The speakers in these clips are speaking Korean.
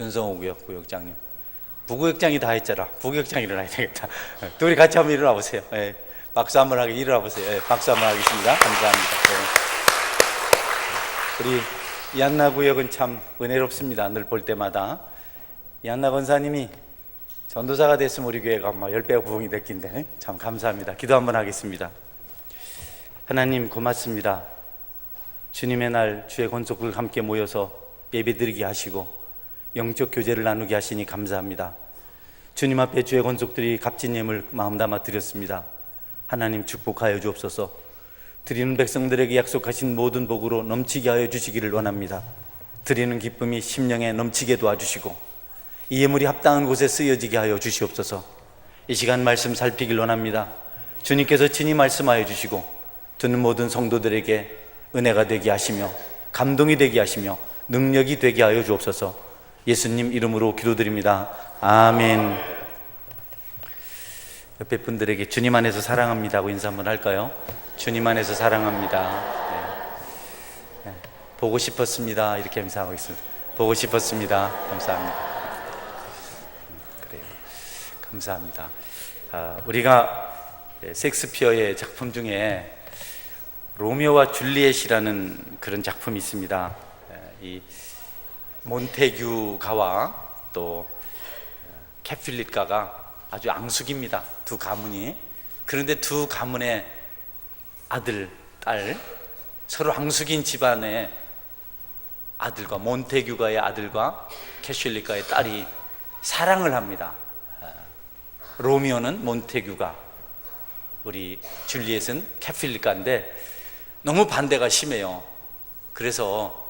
윤성호고요, 부역장님. 부구역장이 다 했잖아. 부구역장 일어나야 되겠다. 둘이 같이 한번 일어나 보세요. 예. 박수 한번 하게 일어나 보세요. 예. 박수 한번 하겠습니다. 감사합니다. 예. 우리 이한나 구역은 참 은혜롭습니다. 늘 볼 때마다 이한나 권사님이 전도사가 됐으면 우리 교회가 아마 10배가 부흥이 됐긴데 참 감사합니다. 기도 한번 하겠습니다. 하나님 고맙습니다. 주님의 날 주의 권속을 함께 모여서 예배드리게 하시고 영적 교제를 나누게 하시니 감사합니다. 주님 앞에 주의 권속들이 값진 예물 마음 담아 드렸습니다. 하나님 축복하여 주옵소서. 드리는 백성들에게 약속하신 모든 복으로 넘치게 하여 주시기를 원합니다. 드리는 기쁨이 심령에 넘치게 도와주시고 이 예물이 합당한 곳에 쓰여지게 하여 주시옵소서. 이 시간 말씀 살피길 원합니다. 주님께서 친히 말씀하여 주시고 듣는 모든 성도들에게 은혜가 되게 하시며 감동이 되게 하시며 능력이 되게 하여 주옵소서. 예수님 이름으로 기도드립니다. 아멘. 옆에 분들에게 주님 안에서 사랑합니다 하고 인사 한번 할까요? 주님 안에서 사랑합니다. 네. 보고 싶었습니다 이렇게 인사하고 있습니다. 보고 싶었습니다. 감사합니다. 그래요. 감사합니다. 우리가 셰익스피어의 작품 중에 로미오와 줄리엣이라는 그런 작품이 있습니다. 이 몬테규가와 또 캡필릿가가 아주 앙숙입니다. 두 가문이. 그런데 두 가문의 아들, 딸, 서로 앙숙인 집안의 아들과 몬테규가의 아들과 캡필릿가의 딸이 사랑을 합니다. 로미오는 몬테규가, 우리 줄리엣은 캡필릿가인데 너무 반대가 심해요. 그래서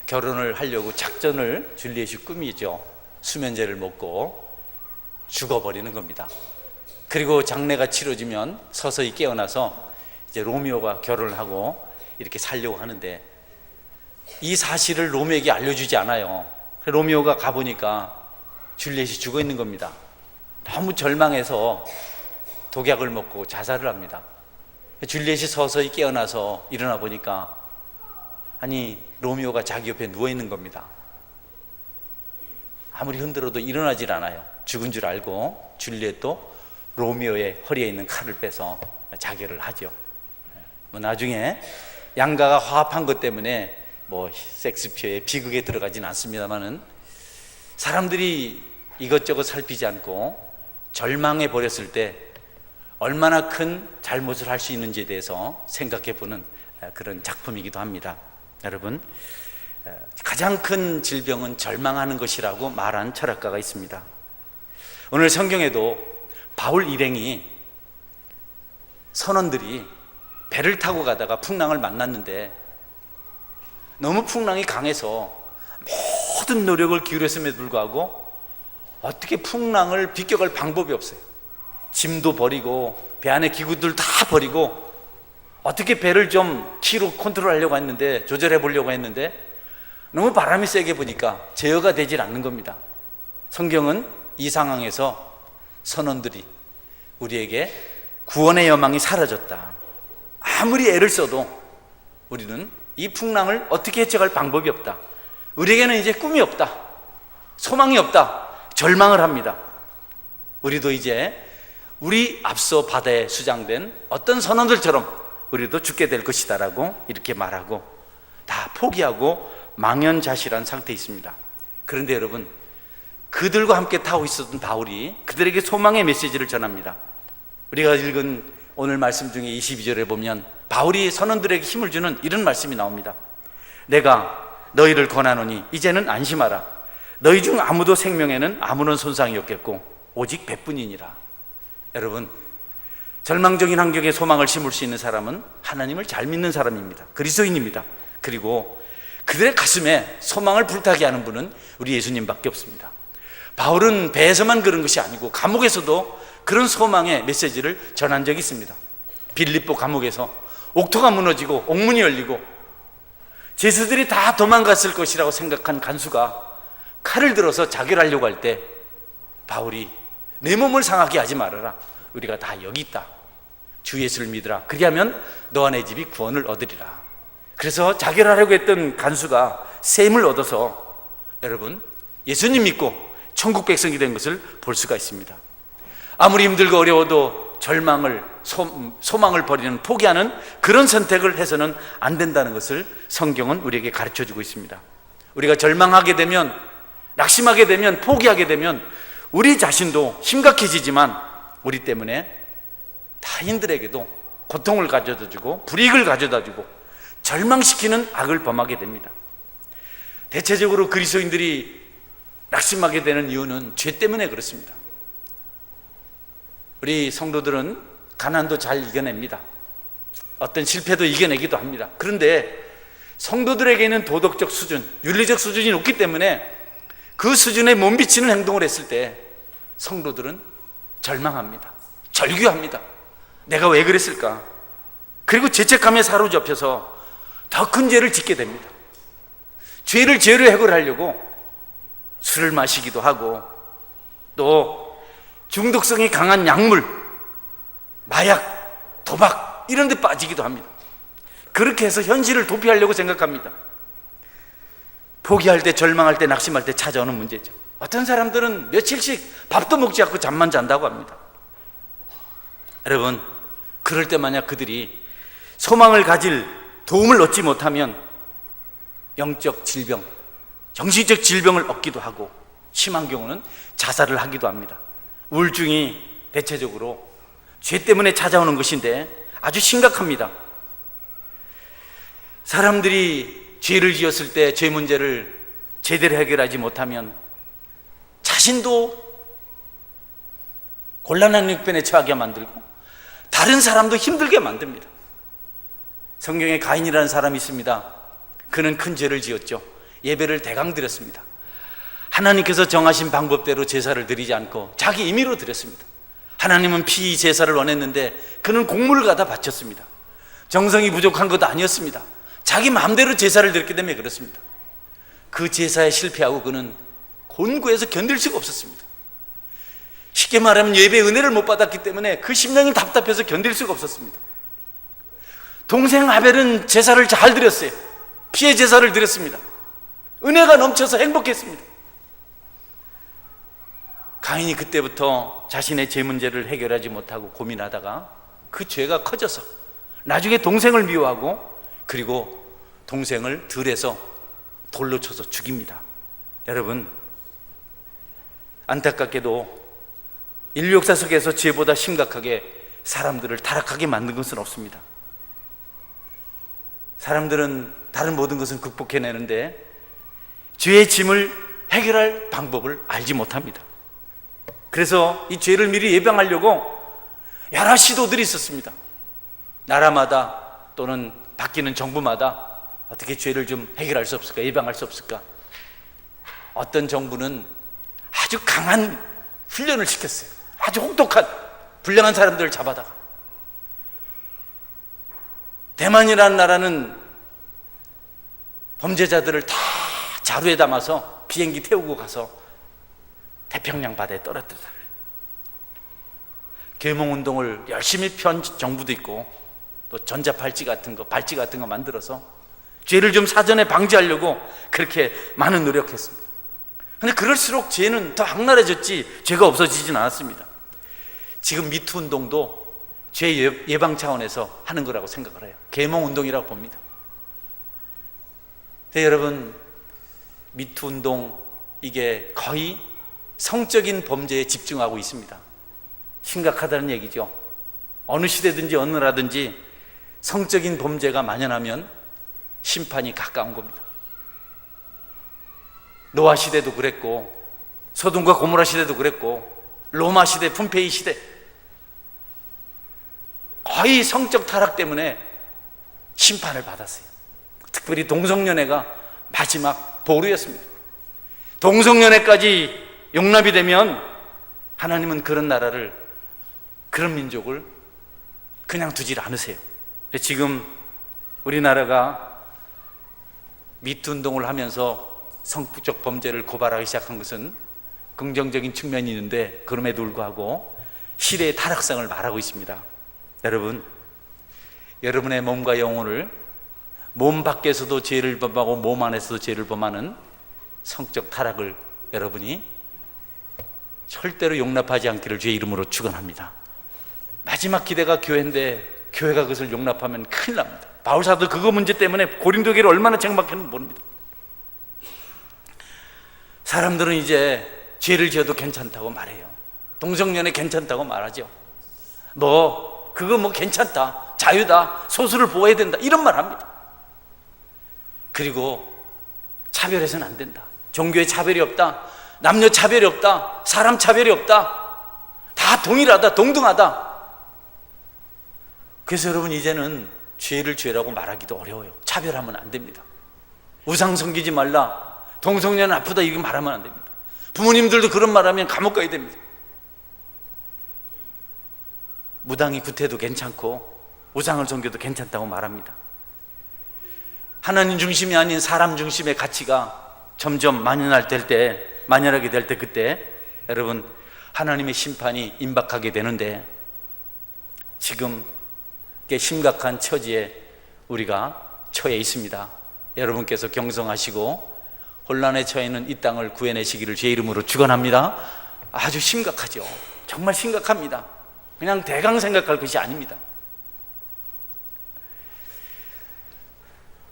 결혼을 하려고 작전을 줄리엣이 꾸미죠. 수면제를 먹고 죽어버리는 겁니다. 그리고 장례가 치러지면 서서히 깨어나서 이제 로미오가 결혼을 하고 이렇게 살려고 하는데 이 사실을 로미오에게 알려주지 않아요. 로미오가 가보니까 줄리엣이 죽어 있는 겁니다. 너무 절망해서 독약을 먹고 자살을 합니다. 줄리엣이 서서히 깨어나서 일어나 보니까 아니 로미오가 자기 옆에 누워있는 겁니다. 아무리 흔들어도 일어나질 않아요. 죽은 줄 알고 줄리엣도 로미오의 허리에 있는 칼을 빼서 자결을 하죠. 나중에 양가가 화합한 것 때문에 셰익스피어의 비극에 들어가진 않습니다만은 사람들이 이것저것 살피지 않고 절망해 버렸을 때 얼마나 큰 잘못을 할 수 있는지에 대해서 생각해 보는 그런 작품이기도 합니다. 여러분, 가장 큰 질병은 절망하는 것이라고 말한 철학가가 있습니다. 오늘 성경에도 바울 일행이 선원들이 배를 타고 가다가 풍랑을 만났는데 너무 풍랑이 강해서 모든 노력을 기울였음에도 불구하고 어떻게 풍랑을 비껴갈 방법이 없어요. 짐도 버리고 배 안에 기구들 다 버리고 어떻게 배를 좀 키로 컨트롤하려고 했는데, 조절해 보려고 했는데 너무 바람이 세게 부니까 제어가 되질 않는 겁니다. 성경은 이 상황에서 선원들이 우리에게 구원의 여망이 사라졌다. 아무리 애를 써도 우리는 이 풍랑을 어떻게 헤쳐갈 방법이 없다. 우리에게는 이제 꿈이 없다. 소망이 없다. 절망을 합니다. 우리도 이제 우리 앞서 바다에 수장된 어떤 선원들처럼 우리도 죽게 될 것이다 라고 이렇게 말하고 다 포기하고 망연자실한 상태에 있습니다. 그런데 여러분, 그들과 함께 타고 있었던 바울이 그들에게 소망의 메시지를 전합니다. 우리가 읽은 오늘 말씀 중에 22절에 보면 바울이 선원들에게 힘을 주는 이런 말씀이 나옵니다. 내가 너희를 권하노니 이제는 안심하라. 너희 중 아무도 생명에는 아무런 손상이 없겠고 오직 배뿐이니라. 여러분, 절망적인 환경에 소망을 심을 수 있는 사람은 하나님을 잘 믿는 사람입니다. 그리스도인입니다. 그리고 그들의 가슴에 소망을 불타게 하는 분은 우리 예수님밖에 없습니다. 바울은 배에서만 그런 것이 아니고 감옥에서도 그런 소망의 메시지를 전한 적이 있습니다. 빌립보 감옥에서 옥토가 무너지고 옥문이 열리고 죄수들이 다 도망갔을 것이라고 생각한 간수가 칼을 들어서 자결하려고 할 때 바울이 내 몸을 상하게 하지 말아라. 우리가 다 여기 있다. 주 예수를 믿으라. 그리하면 너와 내 집이 구원을 얻으리라. 그래서 자결하려고 했던 간수가 셈을 얻어서 여러분 예수님 믿고 천국 백성이 된 것을 볼 수가 있습니다. 아무리 힘들고 어려워도 절망을, 소망을 버리는, 포기하는 그런 선택을 해서는 안 된다는 것을 성경은 우리에게 가르쳐주고 있습니다. 우리가 절망하게 되면, 낙심하게 되면, 포기하게 되면 우리 자신도 심각해지지만 우리 때문에 타인들에게도 고통을 가져다 주고 불이익을 가져다 주고 절망시키는 악을 범하게 됩니다. 대체적으로 그리스도인들이 낙심하게 되는 이유는 죄 때문에 그렇습니다. 우리 성도들은 가난도 잘 이겨냅니다. 어떤 실패도 이겨내기도 합니다. 그런데 성도들에게는 도덕적 수준, 윤리적 수준이 높기 때문에 그 수준에 못 미치는 행동을 했을 때 성도들은 절망합니다. 절규합니다. 내가 왜 그랬을까? 그리고 죄책감에 사로잡혀서 더 큰 죄를 짓게 됩니다. 죄를 죄로 해결하려고 술을 마시기도 하고 또 중독성이 강한 약물, 마약, 도박 이런 데 빠지기도 합니다. 그렇게 해서 현실을 도피하려고 생각합니다. 포기할 때, 절망할 때, 낙심할 때 찾아오는 문제죠. 어떤 사람들은 며칠씩 밥도 먹지 않고 잠만 잔다고 합니다. 여러분, 그럴 때 만약 그들이 소망을 가질 도움을 얻지 못하면 영적 질병, 정신적 질병을 얻기도 하고 심한 경우는 자살을 하기도 합니다. 우울증이 대체적으로 죄 때문에 찾아오는 것인데 아주 심각합니다. 사람들이 죄를 지었을 때 죄 문제를 제대로 해결하지 못하면 자신도 곤란한 형편에 처하게 만들고 다른 사람도 힘들게 만듭니다. 성경에 가인이라는 사람이 있습니다. 그는 큰 죄를 지었죠. 예배를 대강 드렸습니다. 하나님께서 정하신 방법대로 제사를 드리지 않고 자기 임의로 드렸습니다. 하나님은 피 제사를 원했는데 그는 곡물을 갖다 바쳤습니다. 정성이 부족한 것도 아니었습니다. 자기 마음대로 제사를 드렸기 때문에 그렇습니다. 그 제사에 실패하고 그는 곤고해서 견딜 수가 없었습니다. 쉽게 말하면 예배의 은혜를 못 받았기 때문에 그 심령이 답답해서 견딜 수가 없었습니다. 동생 아벨은 제사를 잘 드렸어요. 피의 제사를 드렸습니다. 은혜가 넘쳐서 행복했습니다. 가인이 그때부터 자신의 죄 문제를 해결하지 못하고 고민하다가 그 죄가 커져서 나중에 동생을 미워하고 그리고 동생을 들에서 돌로 쳐서 죽입니다. 여러분, 안타깝게도 인류 역사 속에서 죄보다 심각하게 사람들을 타락하게 만든 것은 없습니다. 사람들은 다른 모든 것은 극복해내는데 죄의 짐을 해결할 방법을 알지 못합니다. 그래서 이 죄를 미리 예방하려고 여러 시도들이 있었습니다. 나라마다 또는 바뀌는 정부마다 어떻게 죄를 좀 해결할 수 없을까, 예방할 수 없을까. 어떤 정부는 아주 강한 훈련을 시켰어요. 아주 혹독한 불량한 사람들을 잡아다가. 대만이라는 나라는 범죄자들을 다 자루에 담아서 비행기 태우고 가서 태평양 바다에 떨어뜨렸어요. 계몽운동을 열심히 편 정부도 있고 또 전자발찌 같은 거, 발찌 같은 거 만들어서 죄를 좀 사전에 방지하려고 그렇게 많은 노력했습니다. 그런데 그럴수록 죄는 더 악랄해졌지 죄가 없어지진 않았습니다. 지금 미투 운동도 죄 예방 차원에서 하는 거라고 생각을 해요. 계몽운동이라고 봅니다. 여러분, 미투 운동 이게 거의 성적인 범죄에 집중하고 있습니다. 심각하다는 얘기죠. 어느 시대든지 어느 나라든지 성적인 범죄가 만연하면 심판이 가까운 겁니다. 노아 시대도 그랬고 소돔과 고모라 시대도 그랬고 로마 시대, 폼페이 시대 거의 성적 타락 때문에 심판을 받았어요. 특별히 동성연애가 마지막 보루였습니다. 동성연애까지 용납이 되면 하나님은 그런 나라를, 그런 민족을 그냥 두질 않으세요. 지금 우리나라가 미투 운동을 하면서 성적 범죄를 고발하기 시작한 것은 긍정적인 측면이 있는데 그럼에도 불구하고 시대의 타락성을 말하고 있습니다. 여러분, 여러분의 몸과 영혼을 몸 밖에서도 죄를 범하고 몸 안에서도 죄를 범하는 성적 타락을 여러분이 절대로 용납하지 않기를 주의 이름으로 축원합니다. 마지막 기대가 교회인데 교회가 그것을 용납하면 큰일 납니다. 바울사도 그거 문제 때문에 고린도 교회를 얼마나 책망했는지 모릅니다. 사람들은 이제 죄를 지어도 괜찮다고 말해요. 동성연애 괜찮다고 말하죠. 그거 괜찮다, 자유다, 소수를 보호해야 된다, 이런 말 합니다. 그리고 차별해서는 안 된다. 종교에 차별이 없다, 남녀 차별이 없다, 사람 차별이 없다, 다 동일하다, 동등하다. 그래서 여러분, 이제는 죄를 죄라고 말하기도 어려워요. 차별하면 안 됩니다. 우상 섬기지 말라, 동성연 아프다, 이렇게 말하면 안 됩니다. 부모님들도 그런 말하면 감옥 가야 됩니다. 무당이 구태도 괜찮고 우상을 섬겨도 괜찮다고 말합니다. 하나님 중심이 아닌 사람 중심의 가치가 점점 만연하게 될 때, 그때 여러분, 하나님의 심판이 임박하게 되는데, 지금 심각한 처지에 우리가 처해 있습니다. 여러분께서 경성하시고 혼란에 처해 있는 이 땅을 구해내시기를 주의 이름으로 축원합니다. 아주 심각하죠. 정말 심각합니다. 그냥 대강 생각할 것이 아닙니다.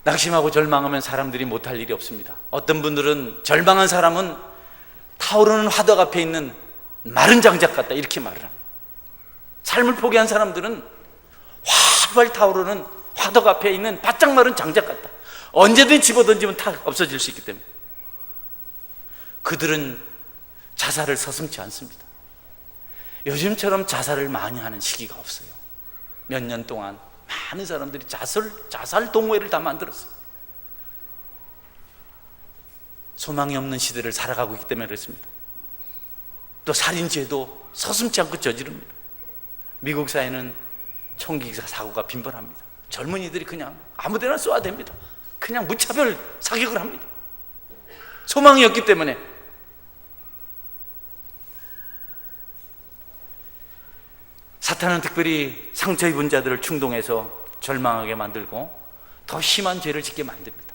낙심하고 절망하면 사람들이 못할 일이 없습니다. 어떤 분들은 절망한 사람은 타오르는 화덕 앞에 있는 마른 장작 같다, 이렇게 말을 합니다. 삶을 포기한 사람들은 활활 타오르는 화덕 앞에 있는 바짝 마른 장작 같다. 언제든 집어던지면 다 없어질 수 있기 때문에 그들은 자살을 서슴지 않습니다. 요즘처럼 자살을 많이 하는 시기가 없어요. 몇 년 동안 많은 사람들이 자살 동호회를 다 만들었어요. 소망이 없는 시대를 살아가고 있기 때문에 그렇습니다. 또 살인죄도 서슴지 않고 저지릅니다. 미국 사회는 총기 사고가 빈번합니다. 젊은이들이 그냥 아무데나 쏘아야 됩니다. 그냥 무차별 사격을 합니다. 소망이 없기 때문에. 사탄은 특별히 상처 입은 자들을 충동해서 절망하게 만들고 더 심한 죄를 짓게 만듭니다.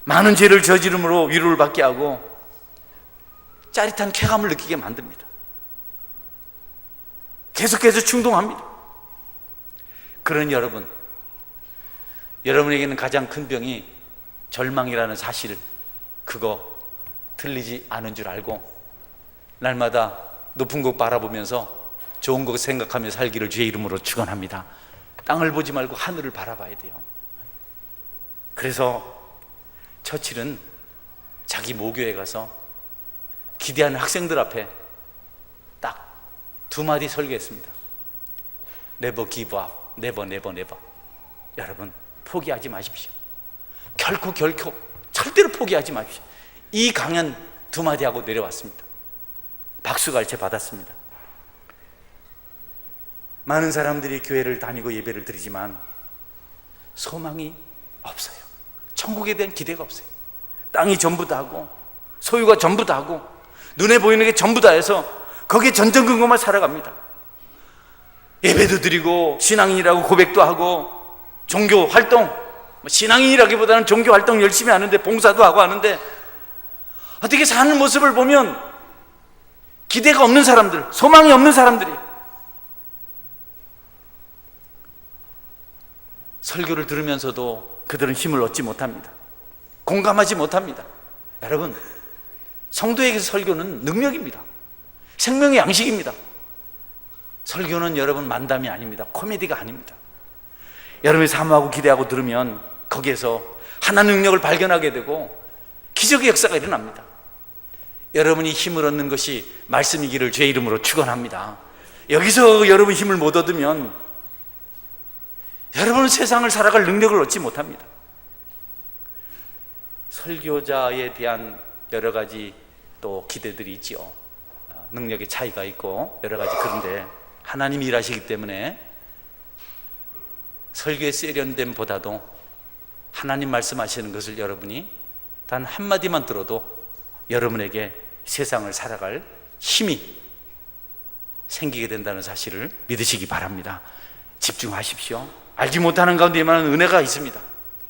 많은 죄를 저지름으로 위로를 받게 하고 짜릿한 쾌감을 느끼게 만듭니다. 계속해서 충동합니다. 그런 여러분에게는 가장 큰 병이 절망이라는 사실, 그거 틀리지 않은 줄 알고 날마다 높은 곳 바라보면서 좋은 것 생각하며 살기를 주의 이름으로 축원합니다. 땅을 보지 말고 하늘을 바라봐야 돼요. 그래서 처칠은 자기 모교에 가서 기대하는 학생들 앞에 딱 두 마디 설교했습니다. Never give up, never, never, never. 여러분, 포기하지 마십시오. 결코 절대로 포기하지 마십시오. 이 강연 두 마디 하고 내려왔습니다. 박수갈채 받았습니다. 많은 사람들이 교회를 다니고 예배를 드리지만 소망이 없어요. 천국에 대한 기대가 없어요. 땅이 전부 다고 소유가 전부 다고 눈에 보이는 게 전부 다 해서 거기에 전전긍긍만 살아갑니다. 예배도 드리고 신앙인이라고 고백도 하고 종교 활동, 신앙인이라기보다는 종교 활동 열심히 하는데, 봉사도 하고 하는데, 어떻게 사는 모습을 보면 기대가 없는 사람들, 소망이 없는 사람들이 설교를 들으면서도 그들은 힘을 얻지 못합니다. 공감하지 못합니다. 여러분, 성도에게서 설교는 능력입니다. 생명의 양식입니다. 설교는 여러분 만담이 아닙니다. 코미디가 아닙니다. 여러분이 사모하고 기대하고 들으면 거기에서 하나님의 능력을 발견하게 되고 기적의 역사가 일어납니다. 여러분이 힘을 얻는 것이 말씀이기를 주의 이름으로 축원합니다. 여기서 여러분 힘을 못 얻으면 여러분은 세상을 살아갈 능력을 얻지 못합니다. 설교자에 대한 여러 가지 또 기대들이 있죠. 능력의 차이가 있고 여러 가지. 그런데 하나님이 일하시기 때문에 설교의 세련됨보다도 하나님 말씀하시는 것을 여러분이 단 한마디만 들어도 여러분에게 세상을 살아갈 힘이 생기게 된다는 사실을 믿으시기 바랍니다. 집중하십시오. 알지 못하는 가운데 이만한 은혜가 있습니다.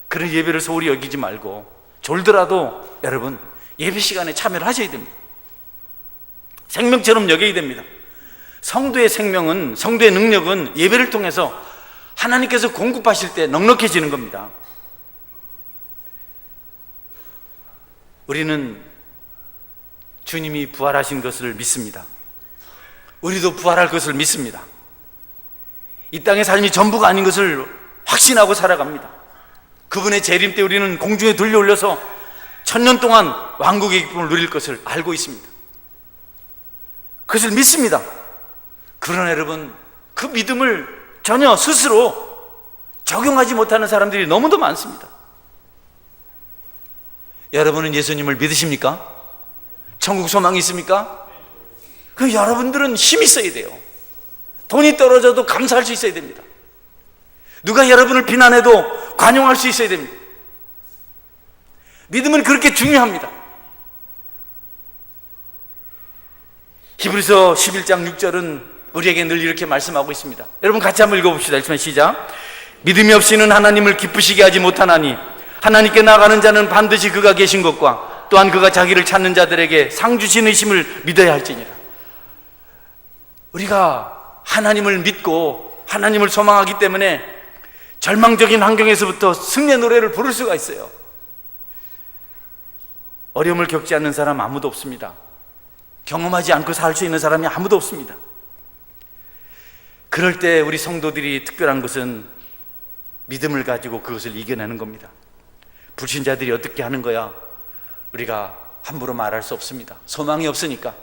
그런 예배를 소홀히 여기지 말고 졸더라도 여러분 예배 시간에 참여를 하셔야 됩니다. 생명처럼 여겨야 됩니다. 성도의 생명은, 성도의 능력은 예배를 통해서 하나님께서 공급하실 때 넉넉해지는 겁니다. 우리는 주님이 부활하신 것을 믿습니다. 우리도 부활할 것을 믿습니다. 이 땅의 삶이 전부가 아닌 것을 확신하고 살아갑니다. 그분의 재림 때 우리는 공중에 들려 올려서 1000년 동안 왕국의 기쁨을 누릴 것을 알고 있습니다. 그것을 믿습니다. 그러나 여러분, 그 믿음을 전혀 스스로 적용하지 못하는 사람들이 너무도 많습니다. 여러분은 예수님을 믿으십니까? 천국 소망이 있습니까? 그 여러분들은 힘이 있어야 돼요. 돈이 떨어져도 감사할 수 있어야 됩니다. 누가 여러분을 비난해도 관용할 수 있어야 됩니다. 믿음은 그렇게 중요합니다. 히브리서 11장 6절은 우리에게 늘 이렇게 말씀하고 있습니다. 여러분 같이 한번 읽어봅시다. 읽으면 시작. 믿음이 없이는 하나님을 기쁘시게 하지 못하나니 하나님께 나아가는 자는 반드시 그가 계신 것과 또한 그가 자기를 찾는 자들에게 상 주시는 이심을 믿어야 할지니라. 우리가 하나님을 믿고 하나님을 소망하기 때문에 절망적인 환경에서부터 승리의 노래를 부를 수가 있어요. 어려움을 겪지 않는 사람 아무도 없습니다. 경험하지 않고 살 수 있는 사람이 아무도 없습니다. 그럴 때 우리 성도들이 특별한 것은 믿음을 가지고 그것을 이겨내는 겁니다. 불신자들이 어떻게 하는 거야? 우리가 함부로 말할 수 없습니다. 소망이 없으니까.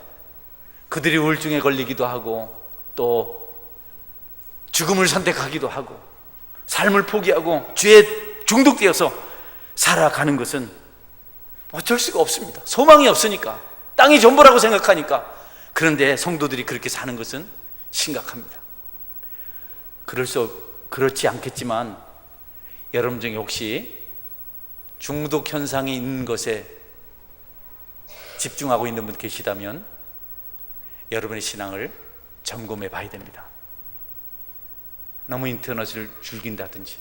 그들이 우울증에 걸리기도 하고 또 죽음을 선택하기도 하고 삶을 포기하고 죄에 중독되어서 살아가는 것은 어쩔 수가 없습니다. 소망이 없으니까, 땅이 전부라고 생각하니까. 그런데 성도들이 그렇게 사는 것은 심각합니다. 그렇지 않겠지만 여러분 중에 혹시 중독 현상이 있는 것에 집중하고 있는 분 계시다면 여러분의 신앙을 점검해 봐야 됩니다. 너무 인터넷을 즐긴다든지,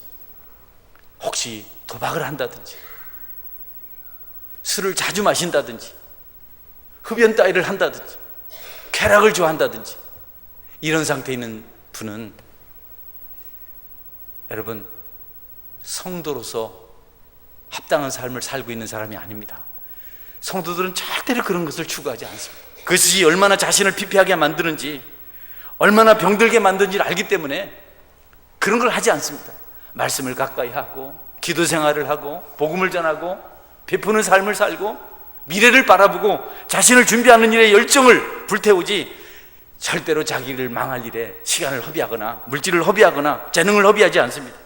혹시 도박을 한다든지, 술을 자주 마신다든지, 흡연 따위를 한다든지, 쾌락을 좋아한다든지, 이런 상태에 있는 분은 여러분 성도로서 합당한 삶을 살고 있는 사람이 아닙니다. 성도들은 절대로 그런 것을 추구하지 않습니다. 그것이 얼마나 자신을 피폐하게 만드는지, 얼마나 병들게 만드는지를 알기 때문에 그런 걸 하지 않습니다. 말씀을 가까이 하고 기도 생활을 하고 복음을 전하고 베푸는 삶을 살고 미래를 바라보고 자신을 준비하는 일에 열정을 불태우지, 절대로 자기를 망할 일에 시간을 허비하거나 물질을 허비하거나 재능을 허비하지 않습니다.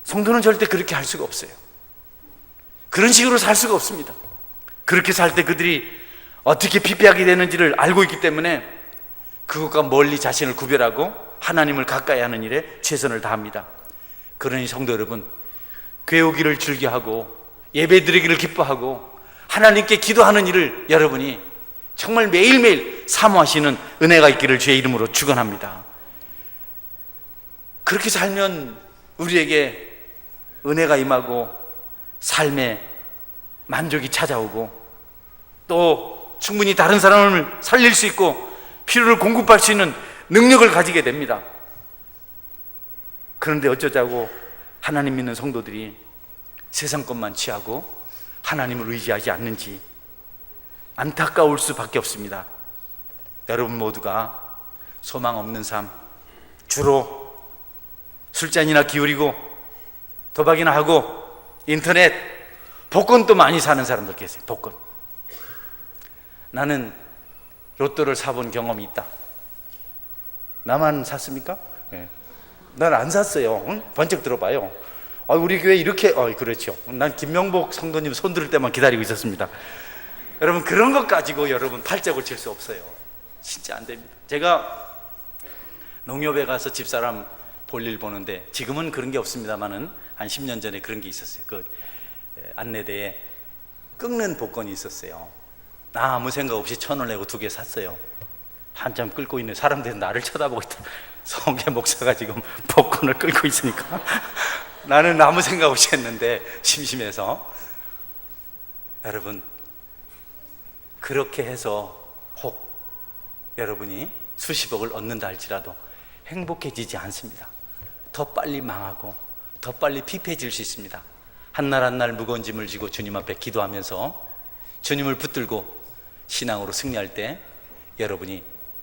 성도는 절대 그렇게 할 수가 없어요. 그런 식으로 살 수가 없습니다. 그렇게 살 때 그들이 어떻게 피폐하게 되는지를 알고 있기 때문에 그것과 멀리 자신을 구별하고 하나님을 가까이 하는 일에 최선을 다합니다. 그러니 성도 여러분, 교회 오기를 즐겨하고 예배 드리기를 기뻐하고 하나님께 기도하는 일을 여러분이 정말 매일매일 사모하시는 은혜가 있기를 주의 이름으로 축원합니다. 그렇게 살면 우리에게 은혜가 임하고 삶에 만족이 찾아오고 또 충분히 다른 사람을 살릴 수 있고 필요를 공급할 수 있는 능력을 가지게 됩니다. 그런데 어쩌자고 하나님 믿는 성도들이 세상 것만 취하고 하나님을 의지하지 않는지 안타까울 수밖에 없습니다. 여러분 모두가 소망 없는 삶, 주로 술잔이나 기울이고 도박이나 하고 인터넷, 복권도 많이 사는 사람들 계세요. 복권. 나는 로또를 사본 경험이 있다. 나만 샀습니까? 네. 난 안 샀어요. 응? 번쩍 들어봐요. 우리 교회 이렇게, 그렇죠. 난 김명복 성도님 손 들을 때만 기다리고 있었습니다. 여러분, 그런 것 가지고 여러분 팔짝을 칠 수 없어요. 진짜 안 됩니다. 제가 농협에 가서 집사람 볼일 보는데, 지금은 그런 게 없습니다만은 한 10년 전에 그런 게 있었어요. 그 안내대에 끓는 복권이 있었어요. 나 아무 생각 없이 1,000원 내고 2개 샀어요. 한참 끓고 있는 사람들이 나를 쳐다보고 있다. 성계 목사가 지금 복권을 끓고 있으니까 나는 아무 생각 없이 했는데 심심해서 여러분, 그렇게 해서 혹 여러분이 수십억을 얻는다 할지라도 행복해지지 않습니다. 더 빨리 망하고 더 빨리 피폐해질 수 있습니다. 한 날 한 날 무거운 짐을 지고 주님 앞에 기도하면서 주님을 붙들고 신앙으로 승리할 때 여러분이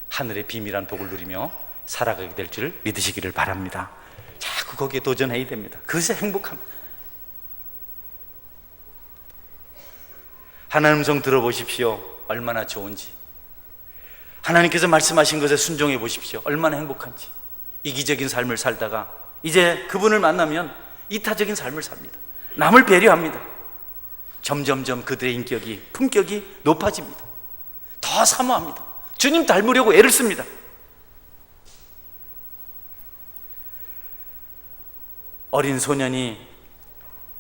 하늘의 비밀한 복을 누리며 살아가게 될 줄 믿으시기를 바랍니다. 자꾸 거기에 도전해야 됩니다. 그것이 행복합니다. 하나님 음성 들어보십시오. 얼마나 좋은지. 하나님께서 말씀하신 것에 순종해 보십시오. 얼마나 행복한지. 이기적인 삶을 살다가 이제 그분을 만나면 이타적인 삶을 삽니다. 남을 배려합니다. 점점점 그들의 인격이, 품격이 높아집니다. 더 사모합니다. 주님 닮으려고 애를 씁니다. 어린 소년이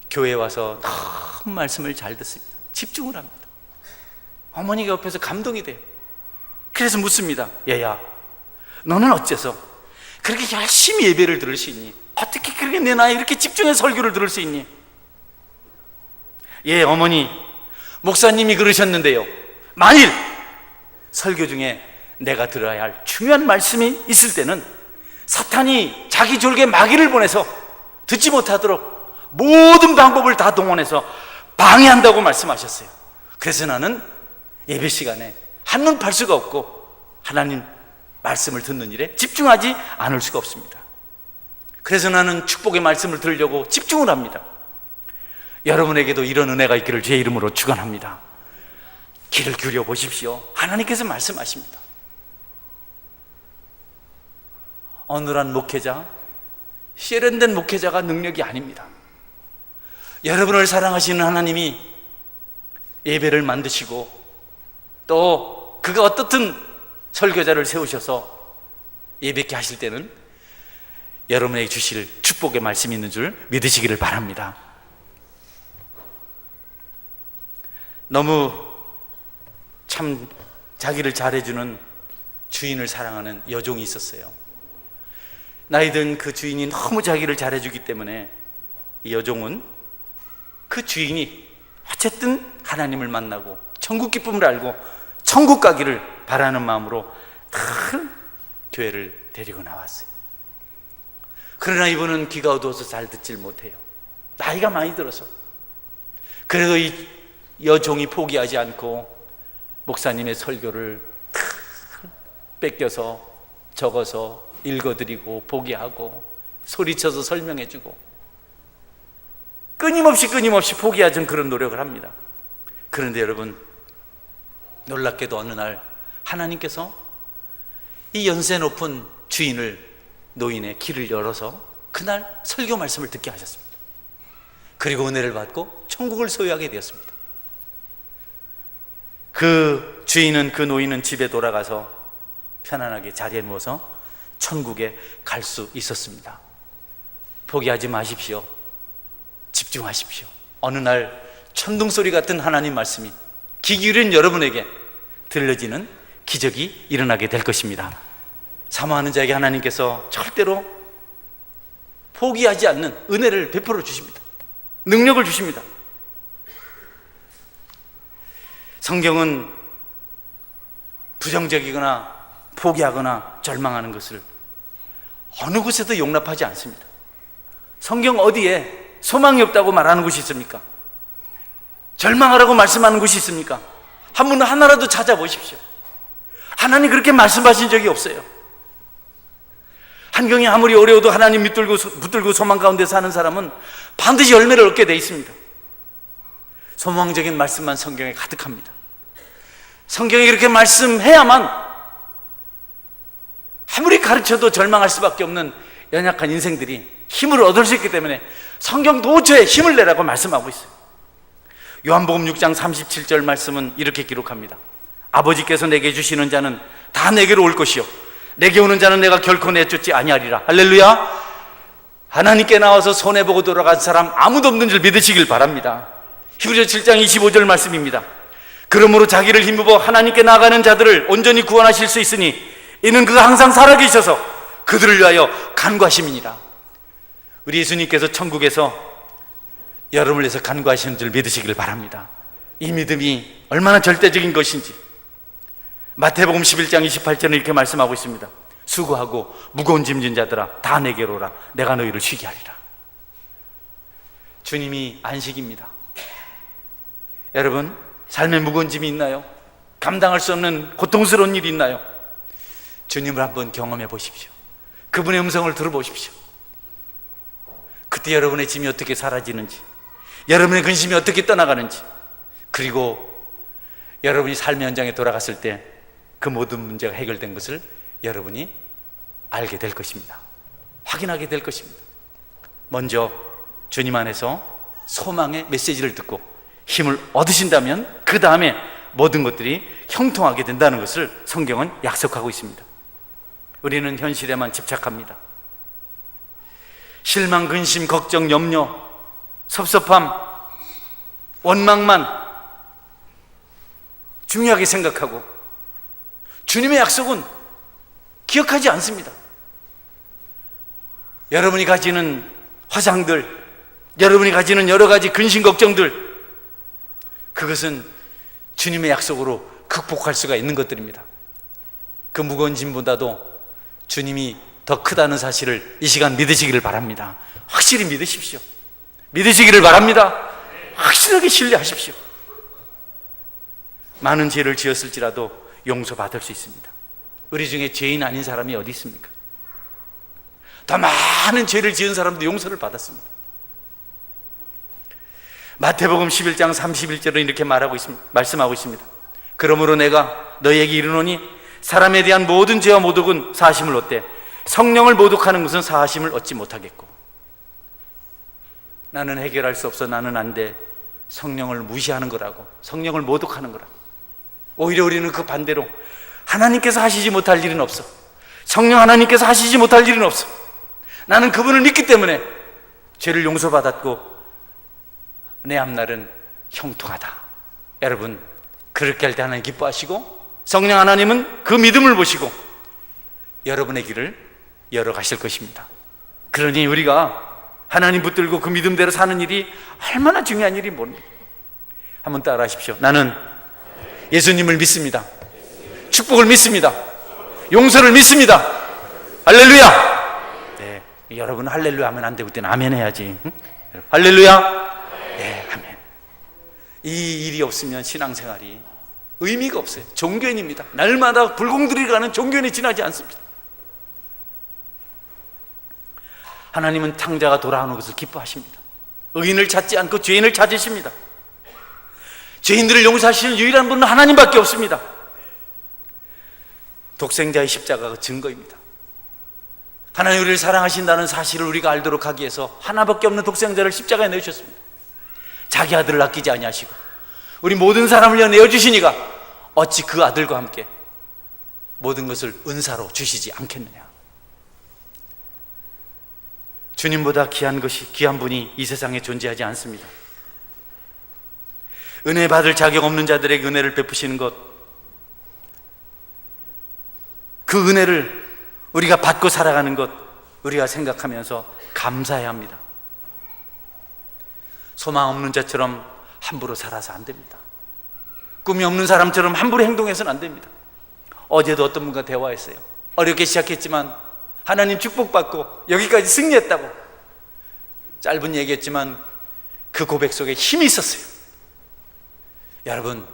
교회에 와서 너무 말씀을 잘 듣습니다. 집중을 합니다. 어머니가 옆에서 감동이 돼요. 그래서 묻습니다. 얘야, 너는 어째서 그렇게 열심히 예배를 들을 수 있니? 어떻게 그렇게 내 나이에 이렇게 집중해서 설교를 들을 수 있니? 예, 어머니, 목사님이 그러셨는데요, 만일 설교 중에 내가 들어야 할 중요한 말씀이 있을 때는 사탄이 자기 졸개 마귀를 보내서 듣지 못하도록 모든 방법을 다 동원해서 방해한다고 말씀하셨어요. 그래서 나는 예배 시간에 한눈 팔 수가 없고 하나님 말씀을 듣는 일에 집중하지 않을 수가 없습니다. 그래서 나는 축복의 말씀을 들으려고 집중을 합니다. 여러분에게도 이런 은혜가 있기를 주의 이름으로 축원합니다. 귀를 기울여 보십시오. 하나님께서 말씀하십니다. 어눌한 목회자, 세련된 목회자가 능력이 아닙니다. 여러분을 사랑하시는 하나님이 예배를 만드시고 또 그가 어떻든 설교자를 세우셔서 예배케 하실 때는 여러분에게 주실 축복의 말씀이 있는 줄 믿으시기를 바랍니다. 너무 참 자기를 잘해주는 주인을 사랑하는 여종이 있었어요. 나이 든 그 주인이 너무 자기를 잘해주기 때문에 이 여종은 그 주인이 어쨌든 하나님을 만나고 천국 기쁨을 알고 천국 가기를 바라는 마음으로 큰 교회를 데리고 나왔어요. 그러나 이분은 귀가 어두워서 잘 듣질 못해요. 나이가 많이 들어서. 그래도 이 여종이 포기하지 않고 목사님의 설교를 뺏겨서 적어서 읽어드리고 보게 하고 소리쳐서 설명해주고 끊임없이 포기하지 않은 그런 노력을 합니다. 그런데 여러분, 놀랍게도 어느 날 하나님께서 이 연세 높은 주인을, 노인의 길을 열어서 그날 설교 말씀을 듣게 하셨습니다. 그리고 은혜를 받고 천국을 소유하게 되었습니다. 그 주인은, 그 노인은 집에 돌아가서 편안하게 자리에 누워서 천국에 갈 수 있었습니다. 포기하지 마십시오. 집중하십시오. 어느 날 천둥소리 같은 하나님 말씀이 귀 기울인 여러분에게 들려지는 기적이 일어나게 될 것입니다. 사모하는 자에게 하나님께서 절대로 포기하지 않는 은혜를 베풀어 주십니다. 능력을 주십니다. 성경은 부정적이거나 포기하거나 절망하는 것을 어느 곳에도 용납하지 않습니다. 성경 어디에 소망이 없다고 말하는 곳이 있습니까? 절망하라고 말씀하는 곳이 있습니까? 한 분 하나라도 찾아보십시오. 하나님 그렇게 말씀하신 적이 없어요. 환경이 아무리 어려워도 하나님 붙들고 소망 가운데 사는 사람은 반드시 열매를 얻게 돼 있습니다. 소망적인 말씀만 성경에 가득합니다. 성경이 그렇게 말씀해야만 아무리 가르쳐도 절망할 수밖에 없는 연약한 인생들이 힘을 얻을 수 있기 때문에 성경 도처에 힘을 내라고 말씀하고 있어요. 요한복음 6장 37절 말씀은 이렇게 기록합니다. 아버지께서 내게 주시는 자는 다 내게로 올 것이요 내게 오는 자는 내가 결코 내쫓지 아니하리라. 할렐루야. 하나님께 나와서 손해보고 돌아간 사람 아무도 없는 줄 믿으시길 바랍니다. 히브리서 7장 25절 말씀입니다. 그러므로 자기를 힘입어 하나님께 나아가는 자들을 온전히 구원하실 수 있으니 이는 그가 항상 살아계셔서 그들을 위하여 간구하심이니라. 우리 예수님께서 천국에서 여러분을 위해서 간구하시는 줄 믿으시길 바랍니다. 이 믿음이 얼마나 절대적인 것인지 마태복음 11장 28절은 이렇게 말씀하고 있습니다. 수고하고 무거운 짐진 자들아 다 내게로 오라. 내가 너희를 쉬게 하리라. 주님이 안식입니다. 여러분, 삶에 무거운 짐이 있나요? 감당할 수 없는 고통스러운 일이 있나요? 주님을 한번 경험해 보십시오. 그분의 음성을 들어보십시오. 그때 여러분의 짐이 어떻게 사라지는지, 여러분의 근심이 어떻게 떠나가는지, 그리고 여러분이 삶의 현장에 돌아갔을 때 그 모든 문제가 해결된 것을 여러분이 알게 될 것입니다. 확인하게 될 것입니다. 먼저 주님 안에서 소망의 메시지를 듣고 힘을 얻으신다면 그 다음에 모든 것들이 형통하게 된다는 것을 성경은 약속하고 있습니다. 우리는 현실에만 집착합니다. 실망, 근심, 걱정, 염려, 섭섭함, 원망만 중요하게 생각하고 주님의 약속은 기억하지 않습니다. 여러분이 가지는 화상들, 여러분이 가지는 여러 가지 근심, 걱정들, 그것은 주님의 약속으로 극복할 수가 있는 것들입니다. 그 무거운 짐보다도 주님이 더 크다는 사실을 이 시간 믿으시기를 바랍니다. 확실히 믿으십시오. 믿으시기를 바랍니다. 확실하게 신뢰하십시오. 많은 죄를 지었을지라도 용서받을 수 있습니다. 우리 중에 죄인 아닌 사람이 어디 있습니까? 더 많은 죄를 지은 사람도 용서를 받았습니다. 마태복음 11장 31절은 이렇게 말씀하고 있습니다. 그러므로 내가 너희에게 이르노니 사람에 대한 모든 죄와 모독은 사하심을 얻되 성령을 모독하는 것은 사하심을 얻지 못하겠고. 나는 해결할 수 없어, 나는 안 돼, 성령을 무시하는 거라고, 성령을 모독하는 거라고. 오히려 우리는 그 반대로 하나님께서 하시지 못할 일은 없어, 성령 하나님께서 하시지 못할 일은 없어, 나는 그분을 믿기 때문에 죄를 용서받았고 내 앞날은 형통하다. 여러분, 그렇게 할 때 하나님 기뻐하시고 성령 하나님은 그 믿음을 보시고 여러분의 길을 열어가실 것입니다. 그러니 우리가 하나님 붙들고 그 믿음대로 사는 일이 얼마나 중요한 일이 뭡니까? 한번 따라 하십시오. 나는 예수님을 믿습니다. 축복을 믿습니다. 용서를 믿습니다. 할렐루야. 네, 여러분 할렐루야 하면 안 되고 그때는 아멘 해야지. 응? 할렐루야. 네, 아멘. 이 일이 없으면 신앙생활이 의미가 없어요. 종교인입니다. 날마다 불공들이 가는 종교인이 지나지 않습니다. 하나님은 탕자가 돌아오는 것을 기뻐하십니다. 의인을 찾지 않고 죄인을 찾으십니다. 죄인들을 용서하시는 유일한 분은 하나님밖에 없습니다. 독생자의 십자가가 증거입니다. 하나님 우리를 사랑하신다는 사실을 우리가 알도록 하기 위해서 하나밖에 없는 독생자를 십자가에 내주셨습니다. 자기 아들을 아끼지 아니하시고 우리 모든 사람을 위하여 내어주시니가 어찌 그 아들과 함께 모든 것을 은사로 주시지 않겠느냐. 주님보다 귀한 분이 이 세상에 존재하지 않습니다. 은혜 받을 자격 없는 자들에게 은혜를 베푸시는 것, 그 은혜를 우리가 받고 살아가는 것, 우리가 생각하면서 감사해야 합니다. 소망 없는 자처럼 함부로 살아서 안 됩니다. 꿈이 없는 사람처럼 함부로 행동해서는 안 됩니다. 어제도 어떤 분과 대화했어요. 어렵게 시작했지만 하나님 축복받고 여기까지 승리했다고. 짧은 얘기했지만 그 고백 속에 힘이 있었어요. 여러분,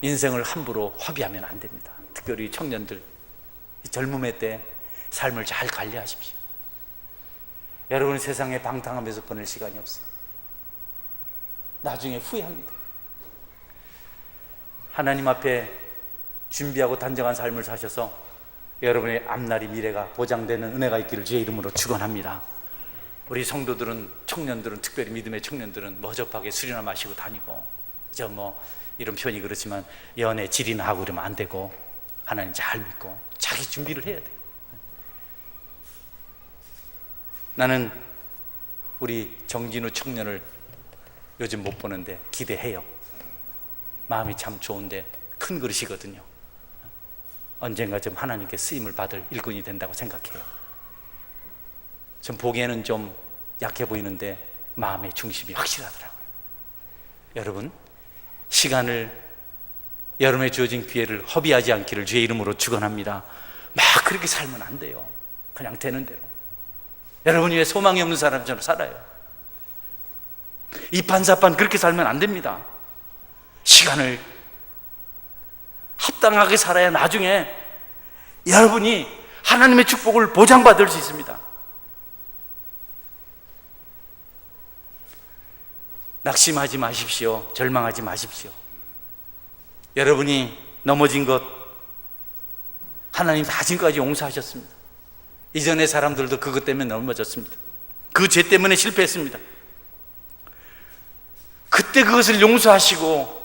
인생을 함부로 허비하면 안 됩니다. 특별히 청년들, 젊음의 때 삶을 잘 관리하십시오. 여러분 세상에 방탕하면서 보낼 시간이 없어요. 나중에 후회합니다. 하나님 앞에 준비하고 단정한 삶을 사셔서 여러분의 앞날이 미래가 보장되는 은혜가 있기를 주의 이름으로 축원합니다. 우리 성도들은, 청년들은, 특별히 믿음의 청년들은 머접하게 술이나 마시고 다니고 이런 표현이 그렇지만 연애 질이나 하고 그러면 안 되고 하나님 잘 믿고 자기 준비를 해야 돼. 나는 우리 정진우 청년을 요즘 못 보는데 기대해요. 마음이 참 좋은데 큰 그릇이거든요. 언젠가 좀 하나님께 쓰임을 받을 일꾼이 된다고 생각해요. 좀 보기에는 좀 약해 보이는데 마음의 중심이 확실하더라고요. 여러분, 시간을, 여러분의 주어진 기회를 허비하지 않기를 주의 이름으로 축원합니다. 막 그렇게 살면 안 돼요. 그냥 되는 대로. 여러분이 왜 소망이 없는 사람처럼 살아요? 이판사판 그렇게 살면 안 됩니다. 시간을 합당하게 살아야 나중에 여러분이 하나님의 축복을 보장받을 수 있습니다. 낙심하지 마십시오. 절망하지 마십시오. 여러분이 넘어진 것 하나님 다 지금까지 용서하셨습니다. 이전의 사람들도 그것 때문에 넘어졌습니다. 그 죄 때문에 실패했습니다. 그때 그것을 용서하시고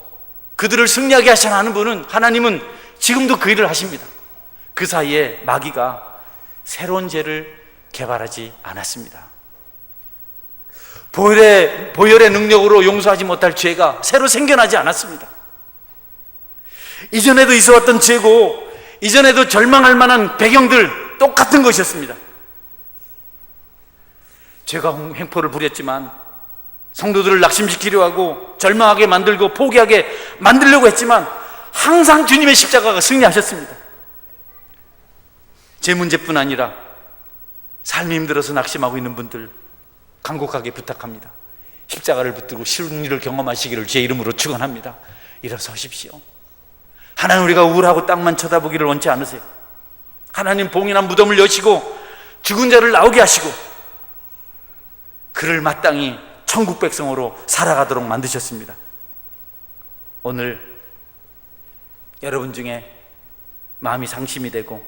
그들을 승리하게 하시는 분은, 하나님은 지금도 그 일을 하십니다. 그 사이에 마귀가 새로운 죄를 개발하지 않았습니다. 보혈의 능력으로 용서하지 못할 죄가 새로 생겨나지 않았습니다. 이전에도 있어왔던 죄고 이전에도 절망할 만한 배경들 똑같은 것이었습니다. 죄가 횡포를 부렸지만 성도들을 낙심시키려 하고 절망하게 만들고 포기하게 만들려고 했지만 항상 주님의 십자가가 승리하셨습니다. 제 문제뿐 아니라 삶이 힘들어서 낙심하고 있는 분들 간곡하게 부탁합니다. 십자가를 붙들고 승리를 경험하시기를 주의 이름으로 축원합니다. 일어서십시오. 하나님, 우리가 우울하고 땅만 쳐다보기를 원치 않으세요. 하나님, 봉인한 무덤을 여시고 죽은 자를 나오게 하시고 그를 마땅히 천국 백성으로 살아가도록 만드셨습니다. 오늘 여러분 중에 마음이 상심이 되고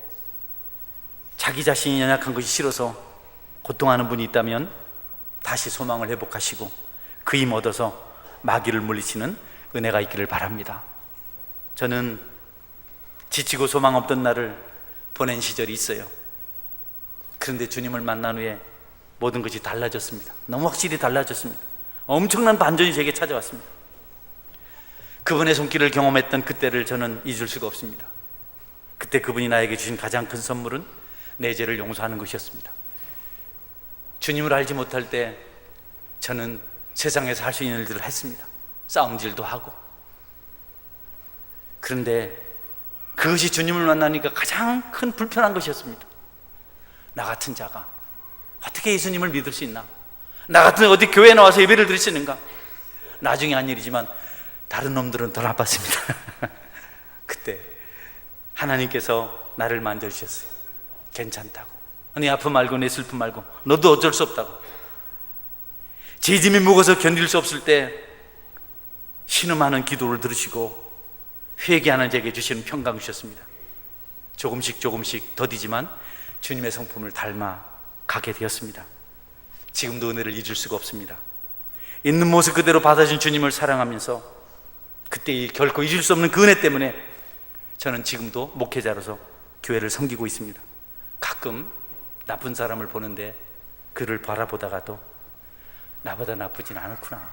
자기 자신이 연약한 것이 싫어서 고통하는 분이 있다면 다시 소망을 회복하시고 그 힘 얻어서 마귀를 물리치는 은혜가 있기를 바랍니다. 저는 지치고 소망 없던 날을 보낸 시절이 있어요. 그런데 주님을 만난 후에 모든 것이 달라졌습니다. 너무 확실히 달라졌습니다. 엄청난 반전이 제게 찾아왔습니다. 그분의 손길을 경험했던 그때를 저는 잊을 수가 없습니다. 그때 그분이 나에게 주신 가장 큰 선물은 내 죄를 용서하는 것이었습니다. 주님을 알지 못할 때 저는 세상에서 할 수 있는 일들을 했습니다. 싸움질도 하고. 그런데 그것이 주님을 만나니까 가장 큰 불편한 것이었습니다. 나 같은 자가 어떻게 예수님을 믿을 수 있나? 나 같은 어디 교회에 나와서 예배를 드릴 수 있는가? 나중에 한 일이지만 다른 놈들은 더 나빴습니다. 그때 하나님께서 나를 만져주셨어요. 괜찮다고. 네 아픔 말고 내 슬픔 말고 너도 어쩔 수 없다고. 제 짐이 무거워서 견딜 수 없을 때 신음하는 기도를 들으시고 회개하는 자에게 주시는 평강 주셨습니다. 조금씩 더디지만 주님의 성품을 닮아 가게 되었습니다. 지금도 은혜를 잊을 수가 없습니다. 있는 모습 그대로 받아준 주님을 사랑하면서 그때 결코 잊을 수 없는 그 은혜 때문에 저는 지금도 목회자로서 교회를 섬기고 있습니다. 가끔 나쁜 사람을 보는데 그를 바라보다가도 나보다 나쁘진 않구나,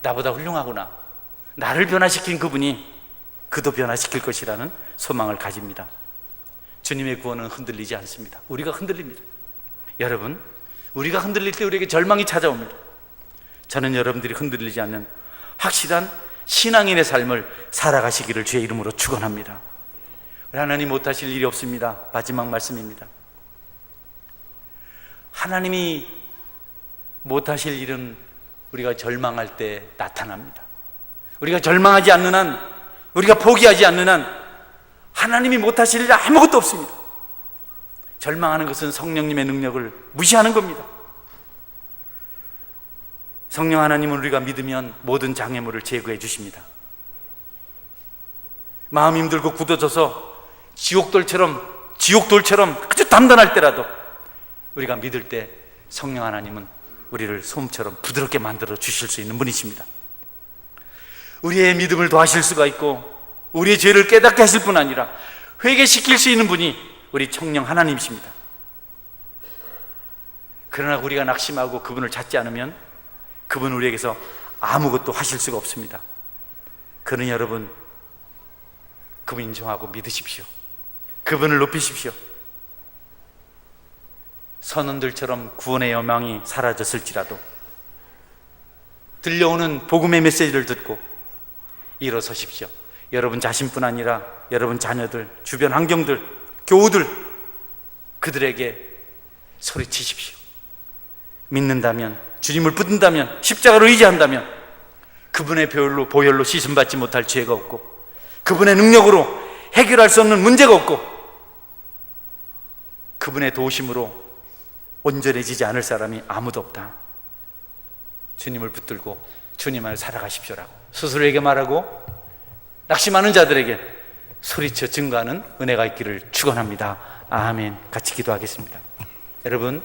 나보다 훌륭하구나, 나를 변화시킨 그분이 그도 변화시킬 것이라는 소망을 가집니다. 주님의 구원은 흔들리지 않습니다. 우리가 흔들립니다. 여러분, 우리가 흔들릴 때 우리에게 절망이 찾아옵니다. 저는 여러분들이 흔들리지 않는 확실한 신앙인의 삶을 살아가시기를 주의 이름으로 축원합니다. 하나님 못하실 일이 없습니다. 마지막 말씀입니다. 하나님이 못하실 일은 우리가 절망할 때 나타납니다. 우리가 절망하지 않는 한, 우리가 포기하지 않는 한 하나님이 못하실 일 아무것도 없습니다. 절망하는 것은 성령님의 능력을 무시하는 겁니다. 성령 하나님은 우리가 믿으면 모든 장애물을 제거해 주십니다. 마음 힘들고 굳어져서 지옥돌처럼 아주 단단할 때라도 우리가 믿을 때 성령 하나님은 우리를 솜처럼 부드럽게 만들어 주실 수 있는 분이십니다. 우리의 믿음을 더하실 수가 있고 우리의 죄를 깨닫게 하실 뿐 아니라 회개시킬 수 있는 분이 우리 성령 하나님이십니다. 그러나 우리가 낙심하고 그분을 찾지 않으면 그분은 우리에게서 아무것도 하실 수가 없습니다. 그러니 여러분, 그분 인정하고 믿으십시오. 그분을 높이십시오. 선원들처럼 구원의 여망이 사라졌을지라도 들려오는 복음의 메시지를 듣고 일어서십시오. 여러분 자신뿐 아니라 여러분 자녀들, 주변 환경들, 교우들, 그들에게 소리치십시오. 믿는다면, 주님을 붙든다면, 십자가로 의지한다면 그분의 보혈로 씻음받지 못할 죄가 없고, 그분의 능력으로 해결할 수 없는 문제가 없고, 그분의 도우심으로 온전해지지 않을 사람이 아무도 없다. 주님을 붙들고 주님 안에 살아가십시오라고 스스로에게 말하고, 낙심하는 자들에게 소리쳐 증거하는 은혜가 있기를 축원합니다. 아멘. 같이 기도하겠습니다. 여러분,